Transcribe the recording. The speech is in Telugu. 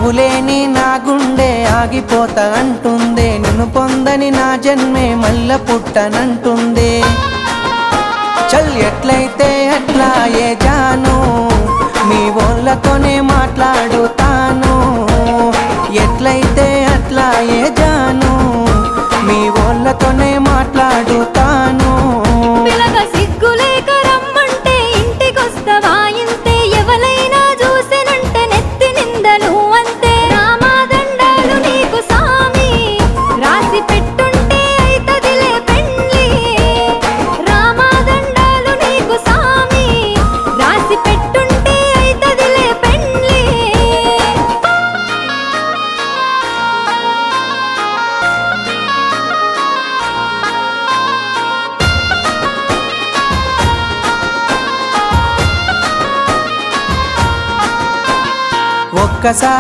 నువ్వు లేని నా గుండె ఆగిపోతా అంటుందే, నిన్ను పొందని నా జన్మే మల్ల పుట్టనంటుందే. చల్ ఎట్లయితే అట్లా ఏ జాను, మీ వాళ్ళతోనే మాట్లాడుతాను. ఎట్లయితే అట్లా ఏ జాను, మీ వాళ్ళతోనే మాట్లాడుతాను. పిలక సిగ్గులేక రమ్మంటే ఇంటికొస్తవా ఇంతే, ఎవలైనా చూసినంటే నెత్తి నిందలు అంతే. రామాదండాలు నీకు సామి, రాసి పెట్టుంటే అయితదిలే పెండ్లి. రామాదండాలు నీకు సామి, రాసి పెట్టుంటే అయితదిలే పెండ్లి. ఒక్కసారి